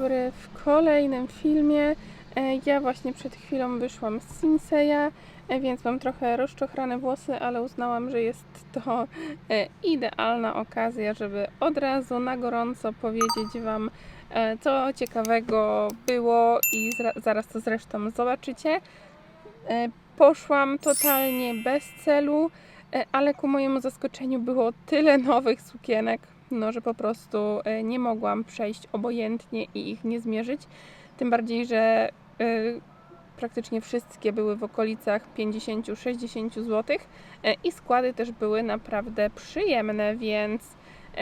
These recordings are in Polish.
dobry w kolejnym filmie. Ja właśnie przed chwilą wyszłam z Sinseya, więc mam trochę rozczochrane włosy, ale uznałam, że jest to idealna okazja, żeby od razu na gorąco powiedzieć Wam, co ciekawego było i zaraz to zresztą zobaczycie. Poszłam totalnie bez celu, ale ku mojemu zaskoczeniu było tyle nowych sukienek, no, że po prostu nie mogłam przejść obojętnie i ich nie zmierzyć. Tym bardziej, że praktycznie wszystkie były w okolicach 50-60 zł i składy też były naprawdę przyjemne, więc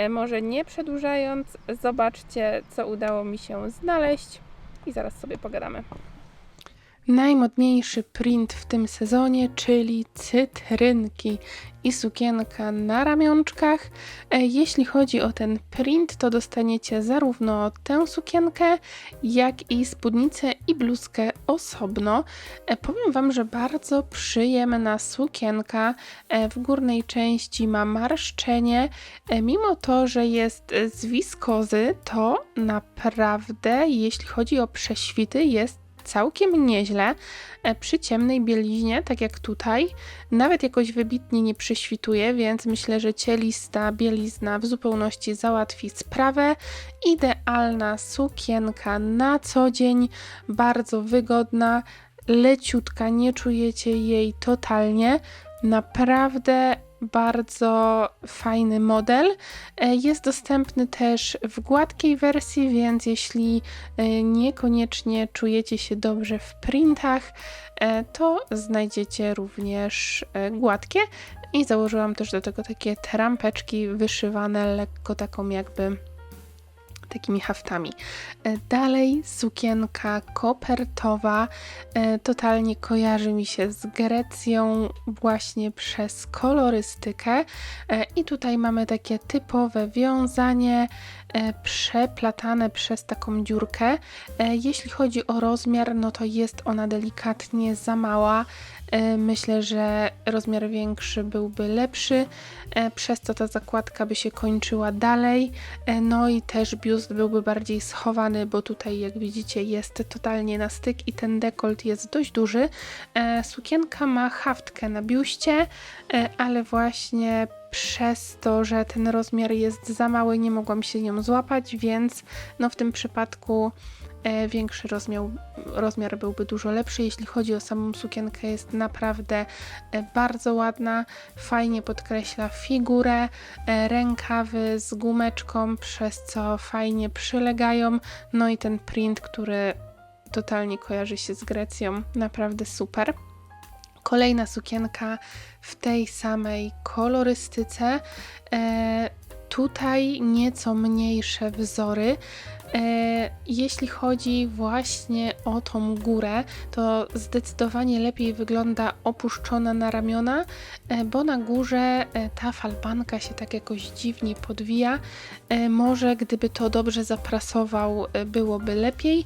może nie przedłużając, zobaczcie, co udało mi się znaleźć i zaraz sobie pogadamy. Najmodniejszy print w tym sezonie, czyli cytrynki i sukienka na ramionczkach. Jeśli chodzi o ten print, to dostaniecie zarówno tę sukienkę, jak i spódnicę i bluzkę osobno. Powiem Wam, że bardzo przyjemna sukienka. W górnej części ma marszczenie. Mimo to, że jest z wiskozy, to naprawdę, jeśli chodzi o prześwity, jest całkiem nieźle. Przy ciemnej bieliźnie, tak jak tutaj, nawet jakoś wybitnie nie prześwituje, więc myślę, że cielista bielizna w zupełności załatwi sprawę. Idealna sukienka na co dzień, bardzo wygodna, leciutka, nie czujecie jej totalnie. Naprawdę bardzo fajny model. Jest dostępny też w gładkiej wersji, więc jeśli niekoniecznie czujecie się dobrze w printach, to znajdziecie również gładkie. I założyłam też do tego takie trampeczki wyszywane lekko taką jakby takimi haftami. Dalej sukienka kopertowa, totalnie kojarzy mi się z Grecją właśnie przez kolorystykę i tutaj mamy takie typowe wiązanie przeplatane przez taką dziurkę. Jeśli chodzi o rozmiar, no to jest ona delikatnie za mała. Myślę, że rozmiar większy byłby lepszy, przez co ta zakładka by się kończyła dalej, no i też biust byłby bardziej schowany, bo tutaj jak widzicie jest totalnie na styk i ten dekolt jest dość duży. Sukienka ma haftkę na biuście, ale właśnie przez to, że ten rozmiar jest za mały, nie mogłam się nią złapać, więc no w tym przypadku większy rozmiar byłby dużo lepszy. Jeśli chodzi o samą sukienkę, jest naprawdę bardzo ładna, fajnie podkreśla figurę, rękawy z gumeczką, przez co fajnie przylegają, no i ten print, który totalnie kojarzy się z Grecją, naprawdę super. Kolejna sukienka w tej samej kolorystyce, tutaj nieco mniejsze wzory. Jeśli chodzi właśnie o tą górę, to zdecydowanie lepiej wygląda opuszczona na ramiona, bo na górze ta falbanka się tak jakoś dziwnie podwija. Może gdyby to dobrze zaprasował, byłoby lepiej.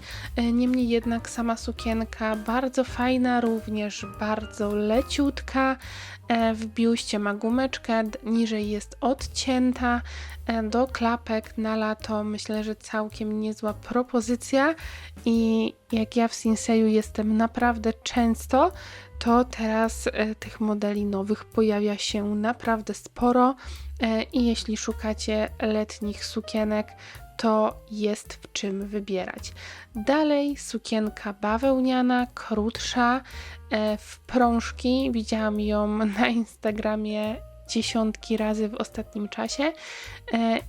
Niemniej jednak sama sukienka bardzo fajna, również bardzo leciutka. W biuście ma gumeczkę, niżej jest odcięta. Do klapek na lato myślę, że całkiem niezła propozycja i jak ja w Sinseyu jestem naprawdę często, to teraz tych modeli nowych pojawia się naprawdę sporo i jeśli szukacie letnich sukienek, to jest w czym wybierać. Dalej sukienka bawełniana, krótsza, w prążki. Widziałam ją na Instagramie dziesiątki razy w ostatnim czasie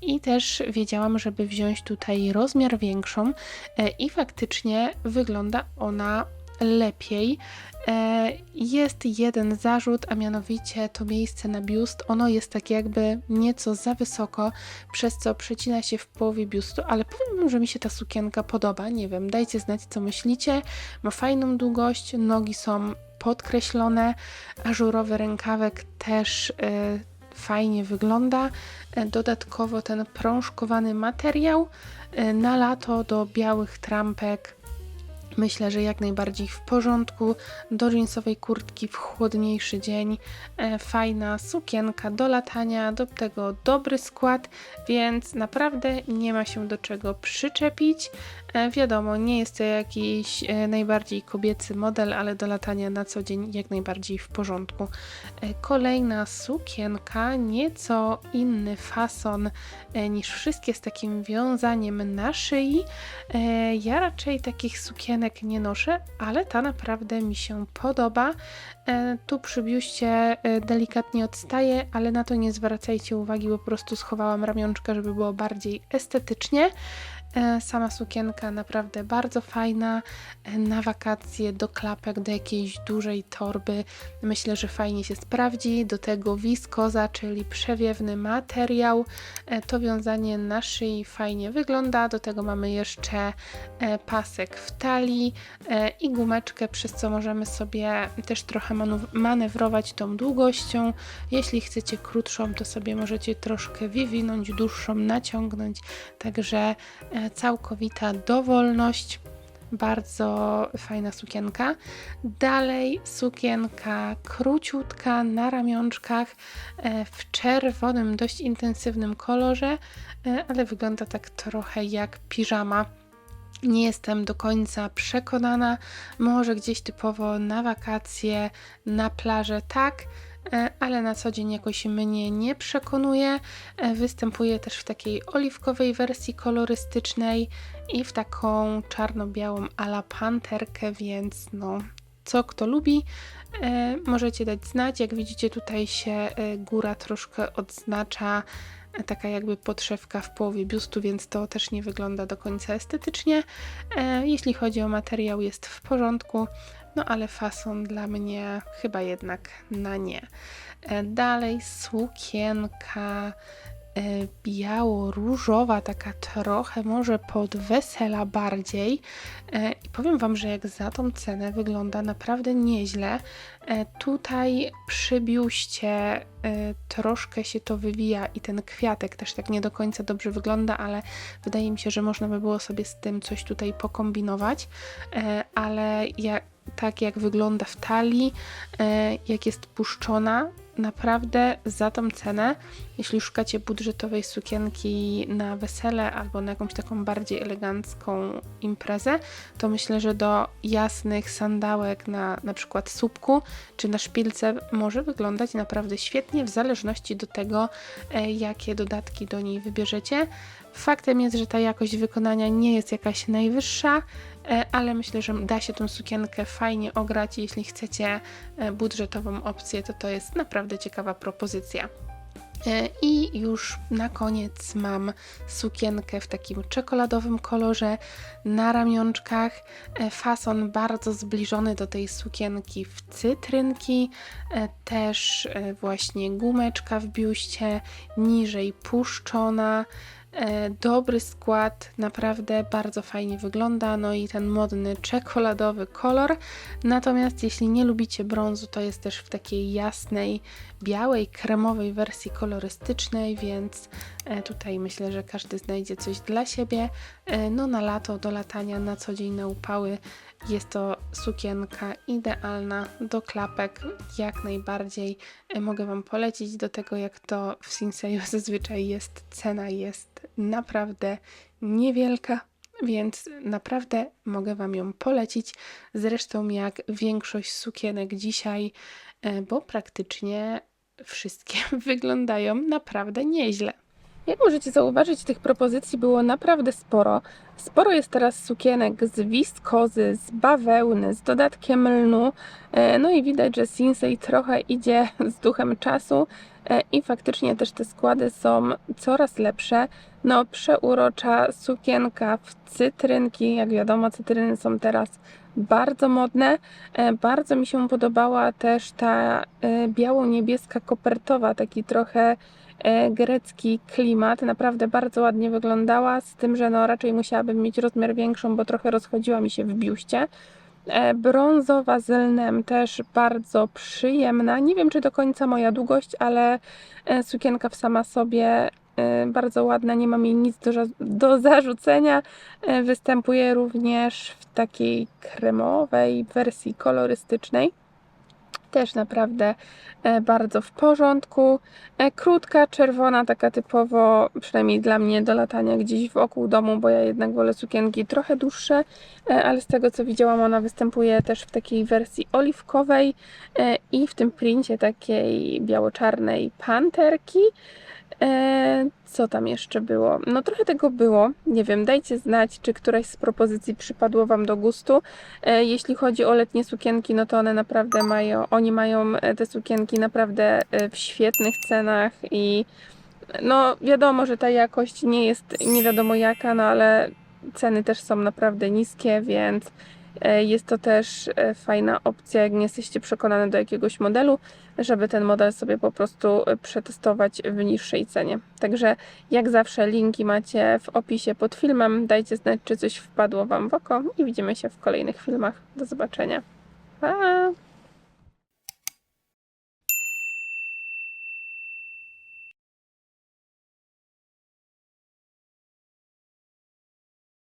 i też wiedziałam, żeby wziąć tutaj rozmiar większą i faktycznie wygląda ona lepiej. Jest jeden zarzut, a mianowicie to miejsce na biust, ono jest tak jakby nieco za wysoko, przez co przecina się w połowie biustu, ale powiem wam, że mi się ta sukienka podoba, nie wiem, dajcie znać co myślicie, ma fajną długość, nogi są podkreślone, ażurowy rękawek też fajnie wygląda, dodatkowo ten prążkowany materiał na lato do białych trampek myślę, że jak najbardziej w porządku. Do jeansowej kurtki w chłodniejszy dzień. Fajna sukienka do latania, do tego dobry skład, więc naprawdę nie ma się do czego przyczepić. Wiadomo, nie jest to jakiś najbardziej kobiecy model, ale do latania na co dzień jak najbardziej w porządku. Kolejna sukienka, nieco inny fason niż wszystkie, z takim wiązaniem na szyi. Ja raczej takich sukienek nie noszę, ale ta naprawdę mi się podoba. Tu przy biuście delikatnie odstaje, ale na to nie zwracajcie uwagi, po prostu schowałam ramionczka, żeby było bardziej estetycznie. Sama sukienka naprawdę bardzo fajna, na wakacje, do klapek, do jakiejś dużej torby. Myślę, że fajnie się sprawdzi. Do tego wiskoza, czyli przewiewny materiał. To wiązanie na szyi fajnie wygląda. Do tego mamy jeszcze pasek w talii i gumeczkę, przez co możemy sobie też trochę manewrować tą długością. Jeśli chcecie krótszą, to sobie możecie troszkę wywinąć, dłuższą naciągnąć. Także całkowita dowolność, bardzo fajna sukienka. Dalej sukienka króciutka na ramionczkach w czerwonym, dość intensywnym kolorze, ale wygląda tak trochę jak piżama. Nie jestem do końca przekonana, może gdzieś typowo na wakacje, na plażę tak, ale na co dzień jakoś mnie nie przekonuje. Występuje też w takiej oliwkowej wersji kolorystycznej i w taką czarno-białą a la panterkę, więc no, co kto lubi, możecie dać znać. Jak widzicie, tutaj się góra troszkę odznacza, taka jakby podszewka w połowie biustu, więc to też nie wygląda do końca estetycznie. Jeśli chodzi o materiał, jest w porządku, no ale fason dla mnie chyba jednak na nie. Dalej sukienka biało-różowa, taka trochę może pod wesela bardziej. I powiem Wam, że jak za tą cenę wygląda naprawdę nieźle. Tutaj przy biuście troszkę się to wywija i ten kwiatek też tak nie do końca dobrze wygląda, ale wydaje mi się, że można by było sobie z tym coś tutaj pokombinować. Ale tak jak wygląda w talii, jak jest puszczona, naprawdę za tą cenę, jeśli szukacie budżetowej sukienki na wesele albo na jakąś taką bardziej elegancką imprezę, to myślę, że do jasnych sandałek na przykład słupku czy na szpilce może wyglądać naprawdę świetnie, w zależności do tego, jakie dodatki do niej wybierzecie. Faktem jest, że ta jakość wykonania nie jest jakaś najwyższa, ale myślę, że da się tą sukienkę fajnie ograć. Jeśli chcecie budżetową opcję, to jest naprawdę ciekawa propozycja. I już na koniec mam sukienkę w takim czekoladowym kolorze na ramionczkach. Fason bardzo zbliżony do tej sukienki w cytrynki. Też właśnie gumeczka w biuście, niżej puszczona. Dobry skład, naprawdę bardzo fajnie wygląda, no i ten modny czekoladowy kolor. Natomiast jeśli nie lubicie brązu, to jest też w takiej jasnej, białej, kremowej wersji kolorystycznej, więc tutaj myślę, że każdy znajdzie coś dla siebie. No na lato, do latania, na co dzień, na upały jest to sukienka idealna do klapek, jak najbardziej mogę Wam polecić. Do tego, jak to w Sinseju zazwyczaj jest, cena jest naprawdę niewielka, więc naprawdę mogę Wam ją polecić. Zresztą jak większość sukienek dzisiaj, bo praktycznie wszystkie wyglądają naprawdę nieźle. Jak możecie zauważyć, tych propozycji było naprawdę sporo. Sporo jest teraz sukienek z wiskozy, z bawełny, z dodatkiem lnu. No i widać, że Sinsei trochę idzie z duchem czasu i faktycznie też te składy są coraz lepsze. No, przeurocza sukienka w cytrynki. Jak wiadomo, cytryny są teraz bardzo modne. Bardzo mi się podobała też ta biało-niebieska kopertowa, taki trochę grecki klimat. Naprawdę bardzo ładnie wyglądała, z tym, że no raczej musiałabym mieć rozmiar większą, bo trochę rozchodziła mi się w biuście. Brązowa z lnem też bardzo przyjemna. Nie wiem, czy do końca moja długość, ale sukienka sama sobie bardzo ładna, nie mam jej nic do zarzucenia. Występuje również w takiej kremowej wersji kolorystycznej. Też naprawdę bardzo w porządku. Krótka, czerwona, taka typowo, przynajmniej dla mnie, do latania gdzieś wokół domu, bo ja jednak wolę sukienki trochę dłuższe, ale z tego co widziałam, ona występuje też w takiej wersji oliwkowej i w tym princie takiej biało-czarnej panterki. Co tam jeszcze było? No trochę tego było, nie wiem, dajcie znać, czy któraś z propozycji przypadło Wam do gustu. Jeśli chodzi o letnie sukienki, no to one naprawdę oni mają te sukienki naprawdę w świetnych cenach i no wiadomo, że ta jakość nie jest nie wiadomo jaka, no ale ceny też są naprawdę niskie, więc jest to też fajna opcja, jak nie jesteście przekonane do jakiegoś modelu, żeby ten model sobie po prostu przetestować w niższej cenie. Także jak zawsze linki macie w opisie pod filmem. Dajcie znać, czy coś wpadło Wam w oko i widzimy się w kolejnych filmach. Do zobaczenia. Pa!